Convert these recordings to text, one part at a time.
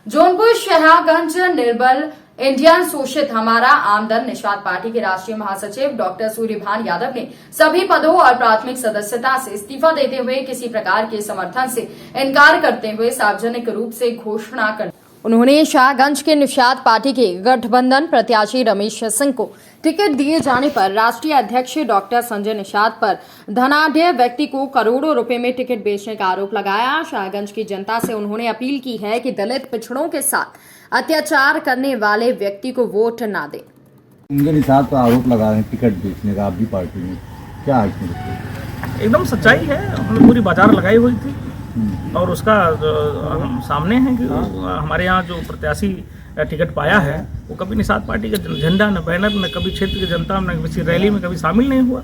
जौनपुर शहरागंज निर्बल इंडियन शोषित हमारा आमदन निषाद पार्टी के राष्ट्रीय महासचिव डॉक्टर सूर्यभान यादव ने सभी पदों और प्राथमिक सदस्यता से इस्तीफा देते हुए किसी प्रकार के समर्थन से इनकार करते हुए सार्वजनिक रूप से घोषणा कर उन्होंने शाहगंज के निषाद पार्टी के गठबंधन प्रत्याशी रमेश सिंह को टिकट दिए जाने पर राष्ट्रीय अध्यक्ष डॉक्टर संजय निषाद पर धनाढ्य व्यक्ति को करोड़ों रुपए में टिकट बेचने का आरोप लगाया। शाहगंज की जनता से उन्होंने अपील की है कि दलित पिछड़ों के साथ अत्याचार करने वाले व्यक्ति को वोट न दें। संजय निषाद पर आरोप लगा रहे हैं टिकट बेचने का आपकी पार्टी में, क्या है इसमें? एकदम सच्चाई है। हमने पूरी बाजार लगाई हुई थी और उसका हम सामने है कि हमारे यहाँ जो प्रत्याशी टिकट पाया है वो कभी निषाद पार्टी का झंडा न बैनर न कभी क्षेत्र की जनता न किसी रैली में कभी शामिल नहीं हुआ,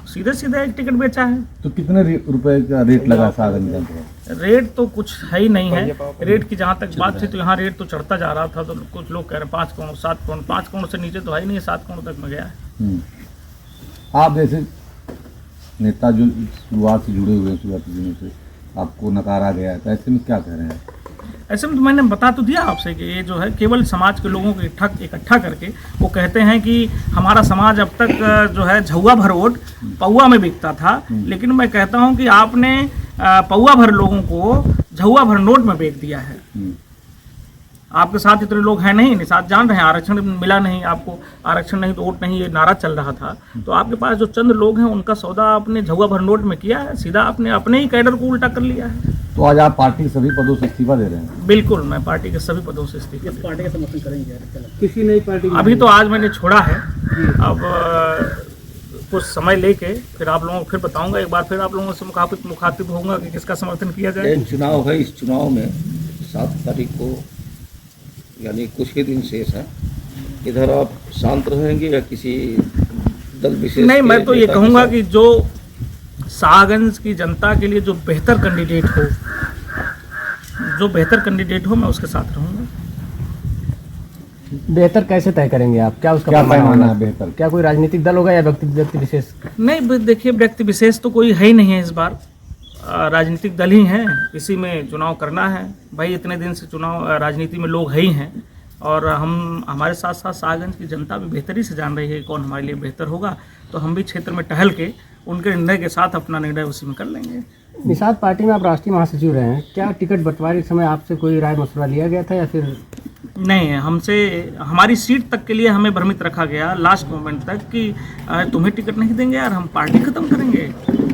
सीधे सीधे एक टिकट बेचा है। तो कितने रुपए का रेट लगा शाहगंज का? रेट तो कुछ है ही नहीं है। रेट की जहाँ तक बात थी तो यहाँ रेट तो चढ़ता जा रहा था, तो कुछ लोग कह रहे हैं 5 करोड़ 7 करोड़, 5 करोड़ से नीचे तो है ही नहीं, 7 करोड़ तक में गया है। आप जैसे नेता जो शुरुआत से जुड़े हुए हैं, शुरुआती दिनों से आपको नकारा गया है, तो ऐसे में क्या कह रहे हैं? ऐसे में तो मैंने बता तो दिया आपसे कि ये जो है केवल समाज के लोगों को इकट्ठा करके वो कहते हैं कि हमारा समाज अब तक जो है झौआ भर वोट पौआ में बिकता था, लेकिन मैं कहता हूं कि आपने पौआ भर लोगों को झौआ भर नोट में बेच दिया है। आपके साथ इतने लोग हैं नहीं, निषाद जान रहे हैं आरक्षण मिला नहीं आपको, आरक्षण नहीं तो वोट नहीं, ये नारा चल रहा था। तो आपके पास जो चंद लोग हैं उनका सौदा आपने झौआ भर नोट में किया है, सीधा आपने अपने ही कैडर को उल्टा कर लिया है। तो आज आप पार्टी के सभी पदों से इस्तीफा दे रहे हैं? बिल्कुल, मैं पार्टी के सभी पदों से इस्तीफा पार्टी का समर्थन करेंगे किसी नई पार्टी? अभी तो आज मैंने छोड़ा है, अब कुछ समय लेके फिर आप लोगों को फिर बताऊंगा, एक बार फिर आप लोगों से मुखातिब होऊंगा कि किसका समर्थन किया जाए। चुनाव है, इस चुनाव में 7 तारीख को यानी कुछ ही दिन शेष है, इधर आप शांत रहेंगे या किसी दल विशेष? नहीं, मैं तो ये कहूँगा कि जो शाहगंज की जनता के लिए जो बेहतर कैंडिडेट हो मैं उसके साथ रहूँगा। बेहतर कैसे तय करेंगे आप? क्या उसका पैमाना है बेहतर? क्या कोई राजनीतिक दल होगा या व्यक्ति विशेष? नहीं, देखिए व्यक्ति विशेष तो कोई है ही नहीं है इस बार, राजनीतिक दल ही हैं, इसी में चुनाव करना है भाई। इतने दिन से चुनाव राजनीति में लोग है ही हैं और हम हमारे साथ साथ शाहगंज की जनता भी बेहतरी से जान रही है कौन हमारे लिए बेहतर होगा, तो हम भी क्षेत्र में टहल के उनके निर्णय के साथ अपना निर्णय उसी में कर लेंगे। निषाद पार्टी में आप राष्ट्रीय महासचिव रहे हैं, क्या टिकट बंटवारे के समय आपसे कोई राय मशवरा लिया गया था या फिर? नहीं, हमसे हमारी सीट तक के लिए हमें भ्रमित रखा गया लास्ट मोमेंट तक कि तुम्हें टिकट नहीं देंगे यार, हम पार्टी खत्म करेंगे,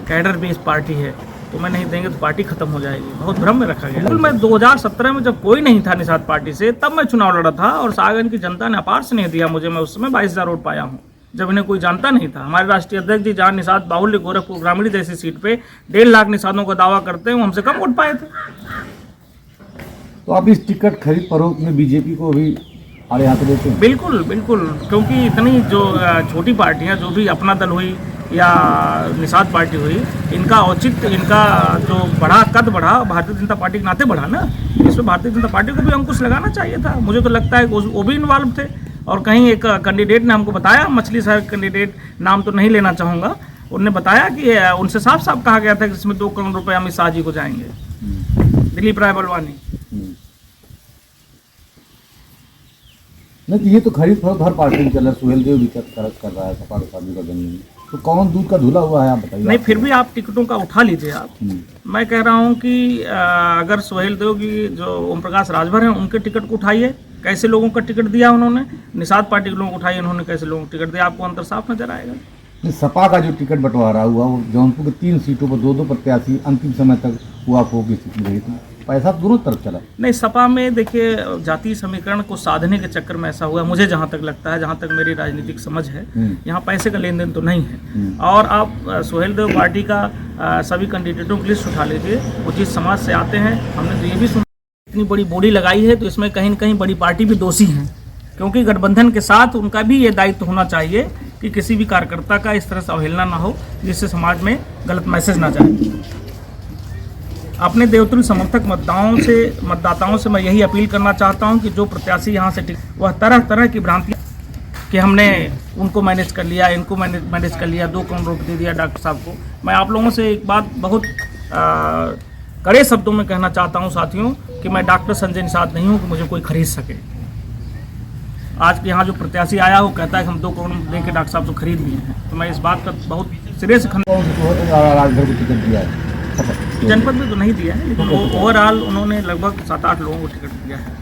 कैडर बेस्ड पार्टी है, तुम्हें नहीं देंगे तो पार्टी खत्म हो जाएगी, बहुत भ्रम में रखा गया। मैं 2017 में जब कोई नहीं था निषाद पार्टी से, तब मैं चुनाव लड़ा था और शाहगंज की जनता ने अपार स्नेह दिया मुझे। मैं उस समय 22,000 वोट पाया हूँ जब इन्हें कोई जानता नहीं था। हमारे राष्ट्रीय अध्यक्ष जी जहाँ निषाद बाहुल्य गोरखपुर ग्रामीण जैसी सीट पे 1.5 लाख निषादों का दावा करते हैं, वो हमसे कम वोट पाए थे। तो आप इस टिकट खरीद फरोख्त में बीजेपी को भी आड़े हाथ देते हैं? बिल्कुल बिल्कुल, क्योंकि इतनी जो छोटी पार्टियां, जो भी अपना दल हुई या निषाद पार्टी हुई, इनका औचित्य, इनका जो बढ़ा कद बढ़ा भारतीय जनता पार्टी के नाते बढ़ा ना, इसमें भारतीय जनता पार्टी को भी अंकुश लगाना चाहिए था। मुझे तो लगता है वो भी इन्वॉल्व थे। और कहीं एक कैंडिडेट ने हमको बताया, मछली शहर कैंडिडेट, नाम तो नहीं लेना चाहूँगा, उन्होंने बताया कि उनसे साफ साफ कहा गया था कि इसमें 2 करोड़ रुपये अमित शाह जी को जाएंगे, दिलीप राय बलवानी। नहीं, तो ये तो खरीद फरोख्त हर पार्टी में चल रहा है, सुहेल देव भी कर रहा है सपा के शादी का जमीन, तो कौन दूध का धुला हुआ है आप बताइए? नहीं, फिर भी आप टिकटों का उठा लीजिए आप। मैं कह रहा हूं कि अगर सुहेल देव की जो ओम प्रकाश राजभर हैं उनके टिकट को उठाइए, कैसे लोगों का टिकट दिया उन्होंने, निषाद पार्टी के लोगों को उठाइए उन्होंने कैसे लोगों को टिकट दिया, आपको अंतर साफ नजर आएगा। सपा का जो टिकट बंटवारा हुआ वो जौनपुर के 3 सीटों पर 2-2 प्रत्याशी अंतिम समय तक हुआ की स्थिति रही थी, पैसा दोनों तरफ चला। नहीं, सपा में देखिए जातीय समीकरण को साधने के चक्कर में ऐसा हुआ, मुझे जहाँ तक लगता है, जहाँ तक मेरी राजनीतिक समझ है, यहाँ पैसे का लेन देन तो नहीं है। और आप सुहेल देव पार्टी का सभी कैंडिडेटों की लिस्ट उठा लीजिए, वो जिस समाज से आते हैं। हमने तो ये भी सुना, इतनी बड़ी बोली लगाई है तो इसमें कहीं न कहीं बड़ी पार्टी भी दोषी हैं, क्योंकि गठबंधन के साथ उनका भी ये दायित्व होना चाहिए कि किसी भी कार्यकर्ता का इस तरह से अवहेलना ना हो जिससे समाज में गलत मैसेज ना जाए। अपने देवतुल्य समर्थक मतदाताओं से मैं यही अपील करना चाहता हूं कि जो प्रत्याशी यहां से वह तरह तरह की भ्रांतियां कि हमने उनको मैनेज कर लिया, इनको मैनेज कर लिया, 2 करोड़ रुपये दे दिया डॉक्टर साहब को। मैं आप लोगों से एक बात बहुत कड़े शब्दों में कहना चाहता हूं साथियों कि मैं डॉक्टर संजय निषाद नहीं हूं कि मुझे कोई खरीद सके। आज के यहाँ जो प्रत्याशी आया वो कहता है कि हम 2 करोड़ दे के डॉक्टर साहब को खरीद लिए हैं, तो मैं इस बात का बहुत सिरे से राजभर को टिकट दिया है? जनपद में तो नहीं दिया है, लेकिन ओवरऑल उन्होंने लगभग 7-8 लोगों को टिकट दिया है,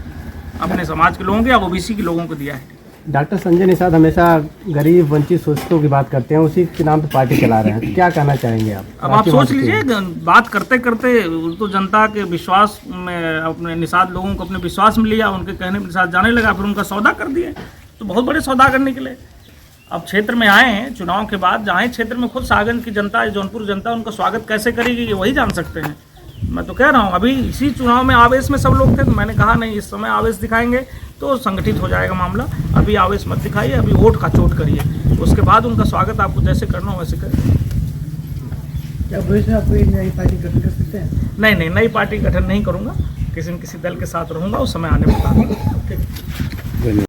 अपने समाज के लोगों को या ओबीसी के लोगों को दिया है। डॉक्टर संजय निषाद हमेशा गरीब वंचित शोषितों की बात करते हैं, उसी के नाम पे पार्टी चला रहे हैं, क्या कहना चाहेंगे आप? अब आप सोच लीजिए, बात करते करते तो जनता के विश्वास में अपने निषाद लोगों को अपने विश्वास में लिया, उनके कहने पर निषाद जाने लगा, फिर उनका सौदा कर दिए, तो बहुत बड़े सौदा करने के लिए अब क्षेत्र में आए हैं। चुनाव के बाद जहाँ क्षेत्र में खुद सागंज की जनता, जौनपुर जनता उनका स्वागत कैसे करेगी ये वही जान सकते हैं। मैं तो कह रहा हूँ, अभी इसी चुनाव में आवेश में सब लोग थे, तो मैंने कहा नहीं, इस समय आवेश दिखाएंगे तो संगठित हो जाएगा मामला, अभी आवेश मत दिखाइए, अभी वोट का चोट करिए, उसके बाद उनका स्वागत आपको जैसे करना हो वैसे करिए। क्या भविष्य में आप कोई नई पार्टी गठन कर सकते हैं? नहीं, नई पार्टी गठन नहीं करूँगा, किसी न किसी दल के साथ रहूँगा, उस समय आने में बता दूंगा। धन्यवाद।